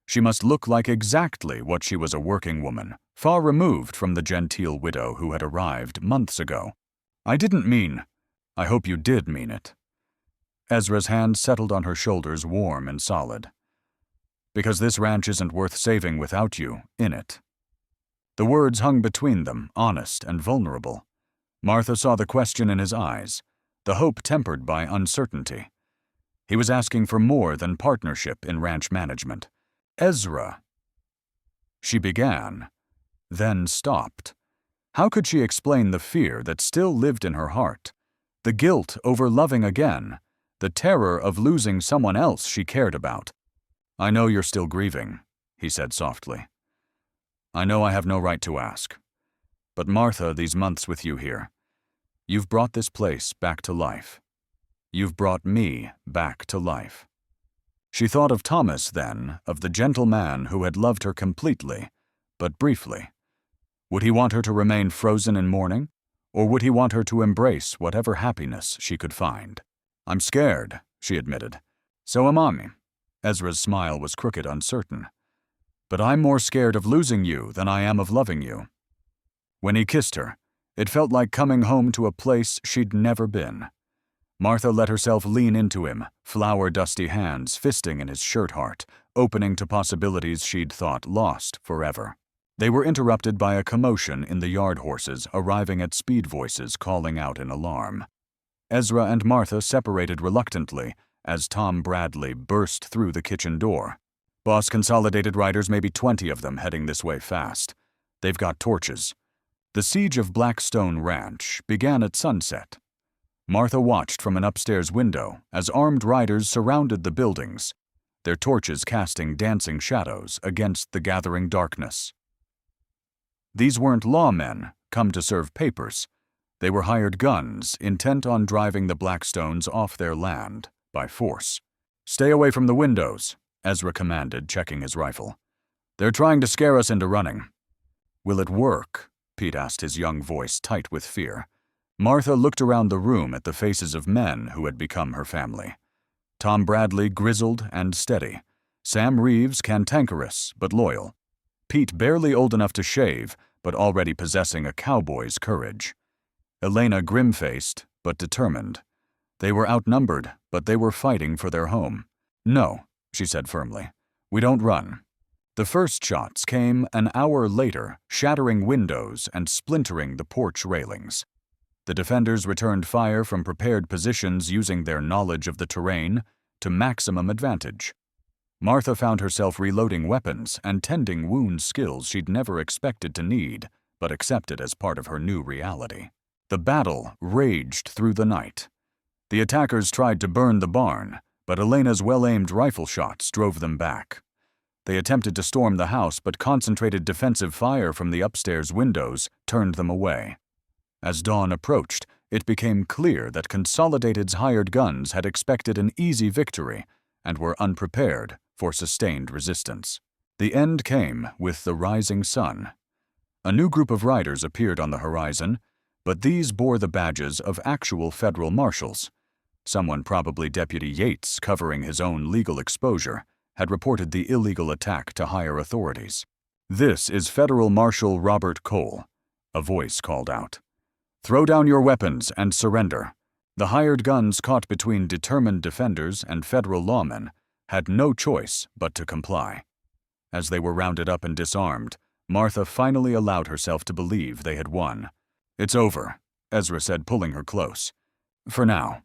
She must look like exactly what she was, a working woman, far removed from the genteel widow who had arrived months ago. "I didn't mean—" "I hope you did mean it." Ezra's hand settled on her shoulders, warm and solid. "Because this ranch isn't worth saving without you in it." The words hung between them, honest and vulnerable. Martha saw the question in his eyes, the hope tempered by uncertainty. He was asking for more than partnership in ranch management. "Ezra." She began, then stopped. How could she explain the fear that still lived in her heart? The guilt over loving again, the terror of losing someone else she cared about. "I know you're still grieving," he said softly. "I know I have no right to ask. But Martha, these months with you here, you've brought this place back to life. You've brought me back to life." She thought of Thomas then, of the gentle man who had loved her completely, but briefly. Would he want her to remain frozen in mourning, or would he want her to embrace whatever happiness she could find? "I'm scared," she admitted. "So am I." Ezra's smile was crooked, uncertain. "But I'm more scared of losing you than I am of loving you." When he kissed her, it felt like coming home to a place she'd never been. Martha let herself lean into him, flour-dusty hands fisting in his shirt heart, opening to possibilities she'd thought lost forever. They were interrupted by a commotion in the yard horses arriving at speed voices calling out in alarm. Ezra and Martha separated reluctantly as Tom Bradley burst through the kitchen door. "Boss, Consolidated Riders, maybe 20 of them heading this way fast. They've got torches." The siege of Blackstone Ranch began at sunset. Martha watched from an upstairs window as armed riders surrounded the buildings, their torches casting dancing shadows against the gathering darkness. These weren't lawmen come to serve papers. They were hired guns intent on driving the Blackstones off their land by force. "Stay away from the windows," Ezra commanded, checking his rifle. "They're trying to scare us into running." "Will it work?" Pete asked, his young voice tight with fear. Martha looked around the room at the faces of men who had become her family. Tom Bradley, grizzled and steady. Sam Reeves, cantankerous but loyal. Pete, barely old enough to shave, but already possessing a cowboy's courage. Elena, grim-faced but determined. They were outnumbered, but they were fighting for their home. "No," she said firmly. "We don't run." The first shots came an hour later, shattering windows and splintering the porch railings. The defenders returned fire from prepared positions using their knowledge of the terrain to maximum advantage. Martha found herself reloading weapons and tending wound skills she'd never expected to need, but accepted as part of her new reality. The battle raged through the night. The attackers tried to burn the barn, but Elena's well-aimed rifle shots drove them back. They attempted to storm the house, but concentrated defensive fire from the upstairs windows turned them away. As dawn approached, it became clear that Consolidated's hired guns had expected an easy victory and were unprepared for sustained resistance. The end came with the rising sun. A new group of riders appeared on the horizon, but these bore the badges of actual federal marshals. Someone, probably Deputy Yates, covering his own legal exposure, had reported the illegal attack to higher authorities. "This is Federal Marshal Robert Cole," a voice called out. "Throw down your weapons and surrender." The hired guns, caught between determined defenders and federal lawmen, had no choice but to comply. As they were rounded up and disarmed, Martha finally allowed herself to believe they had won. "It's over," Ezra said, pulling her close. "For now."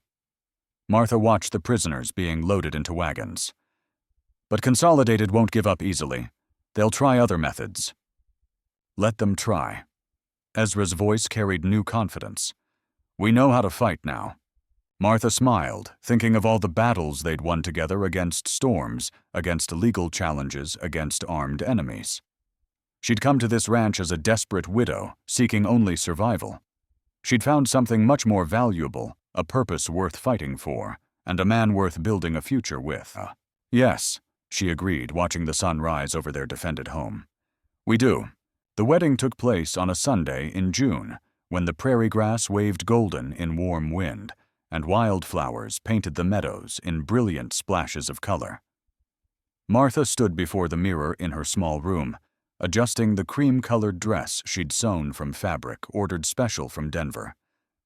Martha watched the prisoners being loaded into wagons. "But Consolidated won't give up easily. They'll try other methods." "Let them try." Ezra's voice carried new confidence. We know how to fight now." Martha smiled, thinking of all the battles they'd won together against storms, against legal challenges, against armed enemies. She'd come to this ranch as a desperate widow, seeking only survival. She'd found something much more valuable, a purpose worth fighting for, and a man worth building a future with. "Yes," she agreed, watching the sun rise over their defended home. "We do." The wedding took place on a Sunday in June, when the prairie grass waved golden in warm wind, and wildflowers painted the meadows in brilliant splashes of color. Martha stood before the mirror in her small room, adjusting the cream-colored dress she'd sewn from fabric ordered special from Denver.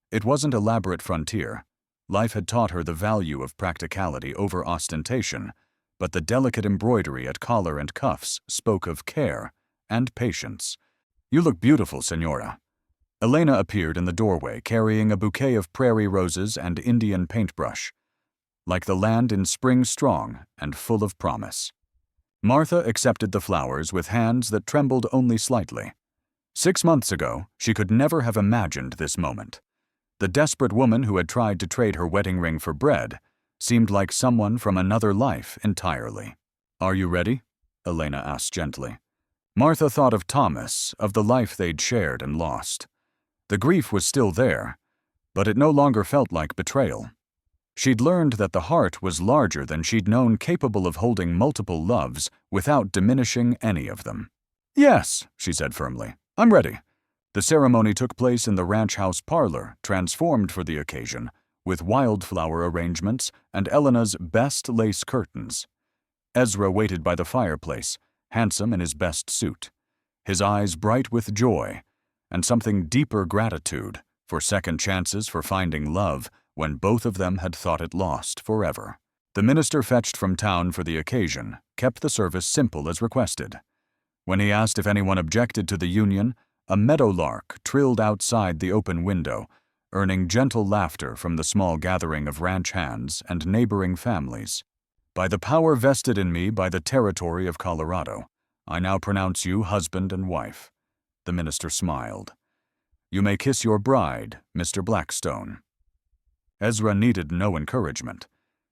It wasn't elaborate frontier. Life had taught her the value of practicality over ostentation, but the delicate embroidery at collar and cuffs spoke of care and patience. "You look beautiful, Senora." Elena appeared in the doorway carrying a bouquet of prairie roses and Indian paintbrush, like the land in spring strong and full of promise. Martha accepted the flowers with hands that trembled only slightly. 6 months ago, she could never have imagined this moment. The desperate woman who had tried to trade her wedding ring for bread seemed like someone from another life entirely. "Are you ready?" Elena asked gently. Martha thought of Thomas, of the life they'd shared and lost. The grief was still there, but it no longer felt like betrayal. She'd learned that the heart was larger than she'd known, capable of holding multiple loves without diminishing any of them. "Yes," she said firmly, "I'm ready." The ceremony took place in the ranch house parlor, transformed for the occasion, with wildflower arrangements and Elena's best lace curtains. Ezra waited by the fireplace, handsome in his best suit, his eyes bright with joy and something deeper gratitude for second chances for finding love when both of them had thought it lost forever. The minister fetched from town for the occasion kept the service simple as requested. When he asked if anyone objected to the union, a meadowlark trilled outside the open window, earning gentle laughter from the small gathering of ranch hands and neighboring families. "By the power vested in me by the territory of Colorado, I now pronounce you husband and wife." The minister smiled. "You may kiss your bride, Mr. Blackstone." Ezra needed no encouragement.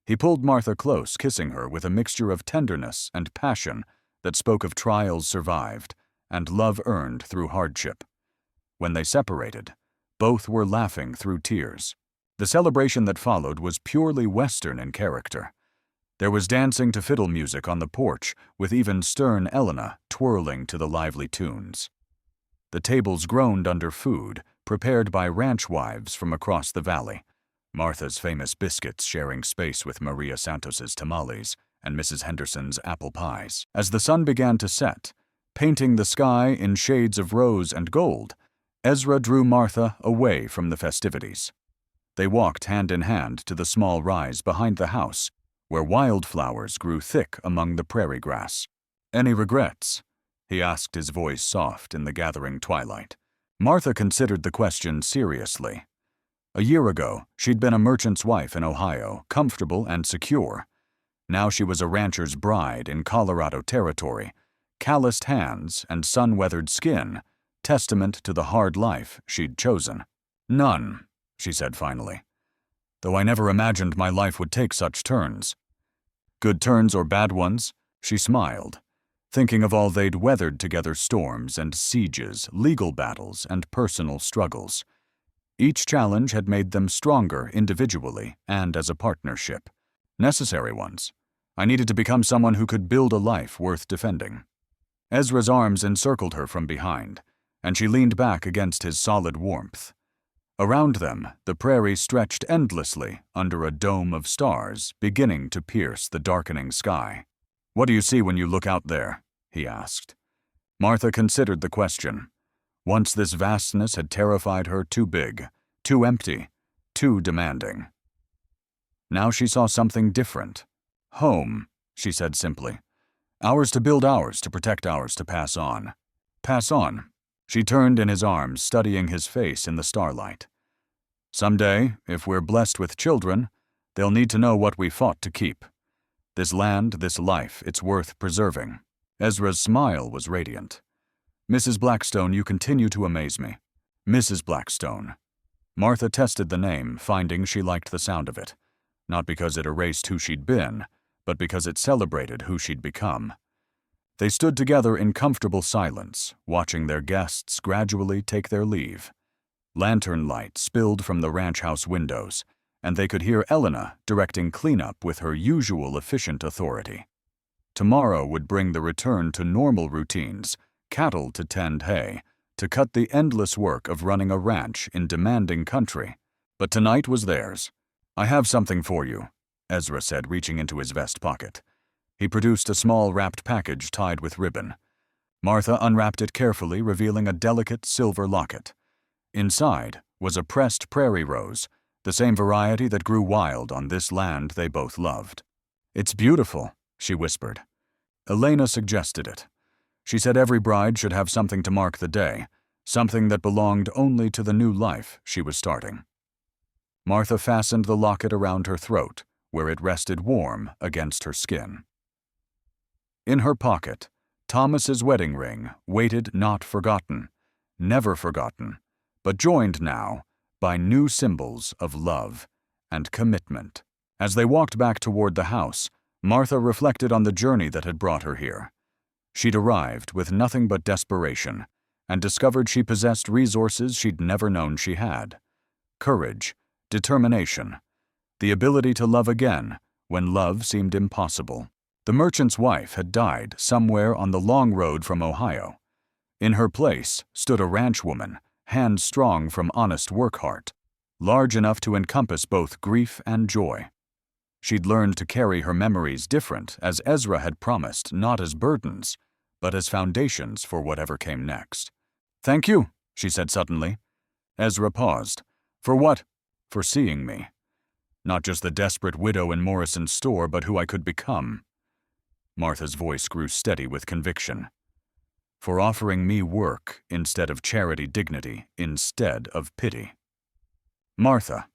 He pulled Martha close, kissing her with a mixture of tenderness and passion that spoke of trials survived and love earned through hardship. When they separated, both were laughing through tears. The celebration that followed was purely Western in character. There was dancing to fiddle music on the porch, with even stern Elena twirling to the lively tunes. The tables groaned under food, prepared by ranch wives from across the valley, Martha's famous biscuits sharing space with Maria Santos's tamales and Mrs. Henderson's apple pies. As the sun began to set, painting the sky in shades of rose and gold, Ezra drew Martha away from the festivities. They walked hand in hand to the small rise behind the house, where wildflowers grew thick among the prairie grass. "Any regrets?" he asked, his voice soft in the gathering twilight. Martha considered the question seriously. A year ago, she'd been a merchant's wife in Ohio, comfortable and secure. Now she was a rancher's bride in Colorado territory, calloused hands and sun-weathered skin, testament to the hard life she'd chosen. "None," she said finally, "though I never imagined my life would take such turns." "Good turns or bad ones?" She smiled, thinking of all they'd weathered together, storms and sieges, legal battles and personal struggles. Each challenge had made them stronger individually and as a partnership. Necessary ones. I needed to become someone who could build a life worth defending. Ezra's arms encircled her from behind, and she leaned back against his solid warmth. Around them, the prairie stretched endlessly under a dome of stars beginning to pierce the darkening sky. "What do you see when you look out there?" he asked. Martha considered the question. Once this vastness had terrified her too big, too empty, too demanding. Now she saw something different. "Home," she said simply. "Ours to build, ours to protect, ours to pass on." "Pass on." She turned in his arms, studying his face in the starlight. "Someday, if we're blessed with children, they'll need to know what we fought to keep. This land, this life, it's worth preserving." Ezra's smile was radiant. "Mrs. Blackstone, you continue to amaze me." "Mrs. Blackstone." Martha tested the name, finding she liked the sound of it, not because it erased who she'd been, but because it celebrated who she'd become. They stood together in comfortable silence, watching their guests gradually take their leave. Lantern light spilled from the ranch house windows, and they could hear Elena directing cleanup with her usual efficient authority. Tomorrow would bring the return to normal routines, cattle to tend hay, to cut the endless work of running a ranch in demanding country. But tonight was theirs. "I have something for you," Ezra said, reaching into his vest pocket. He produced a small wrapped package tied with ribbon. Martha unwrapped it carefully, revealing a delicate silver locket. Inside was a pressed prairie rose, the same variety that grew wild on this land they both loved. "It's beautiful," she whispered. Elena suggested it. She said every bride should have something to mark the day, something that belonged only to the new life she was starting. Martha fastened the locket around her throat, where it rested warm against her skin. In her pocket, Thomas's wedding ring waited, not forgotten, never forgotten, but joined now by new symbols of love and commitment. As they walked back toward the house, Martha reflected on the journey that had brought her here. She'd arrived with nothing but desperation, and discovered she possessed resources she'd never known she had. Courage, determination, the ability to love again when love seemed impossible. The merchant's wife had died somewhere on the long road from Ohio. In her place stood a ranch woman, hands strong from honest work heart, large enough to encompass both grief and joy. She'd learned to carry her memories different, as Ezra had promised, not as burdens, but as foundations for whatever came next. "Thank you," she said suddenly. Ezra paused. "For what?" "For seeing me. Not just the desperate widow in Morrison's store, but who I could become." Martha's voice grew steady with conviction. "For offering me work instead of charity, dignity instead of pity." "Martha."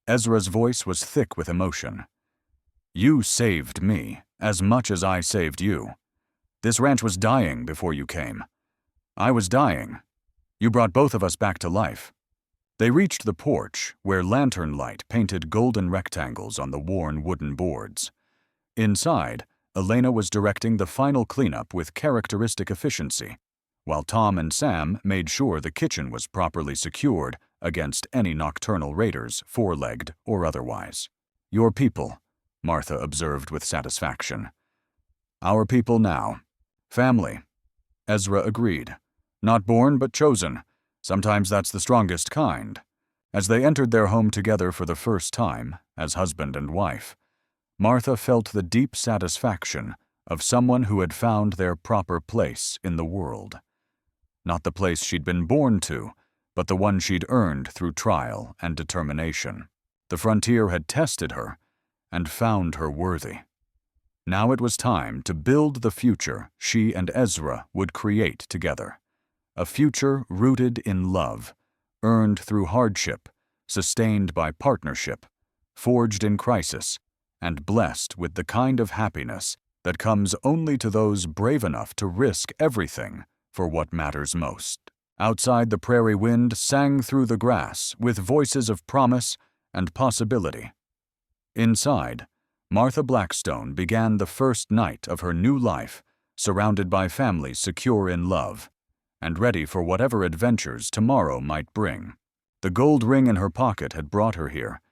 Ezra's voice was thick with emotion. "You saved me as much as I saved you. This ranch was dying before you came. I was dying. You brought both of us back to life." They reached the porch, where lantern light painted golden rectangles on the worn wooden boards. Inside, Elena was directing the final cleanup with characteristic efficiency, while Tom and Sam made sure the kitchen was properly secured against any nocturnal raiders, four-legged or otherwise. "Your people," Martha observed with satisfaction. "Our people now. Family," Ezra agreed. "Not born, but chosen. Sometimes that's the strongest kind." As they entered their home together for the first time, as husband and wife, Martha felt the deep satisfaction of someone who had found their proper place in the world. Not the place she'd been born to, but the one she'd earned through trial and determination. The frontier had tested her and found her worthy. Now it was time to build the future she and Ezra would create together. A future rooted in love, earned through hardship, sustained by partnership, forged in crisis, and blessed with the kind of happiness that comes only to those brave enough to risk everything for what matters most. Outside, the prairie wind sang through the grass with voices of promise and possibility. Inside, Martha Blackstone began the first night of her new life, surrounded by family secure in love, and ready for whatever adventures tomorrow might bring. The gold ring in her pocket had brought her here,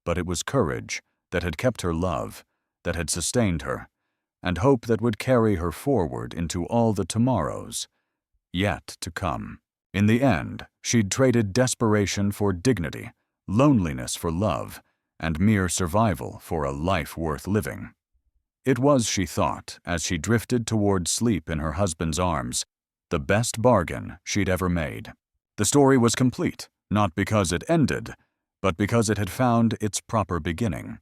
but it was courage that had kept her love, that had sustained her, and hope that would carry her forward into all the tomorrows yet to come. In the end, she'd traded desperation for dignity, loneliness for love, and mere survival for a life worth living. It was, she thought, as she drifted toward sleep in her husband's arms, the best bargain she'd ever made. The story was complete, not because it ended, but because it had found its proper beginning.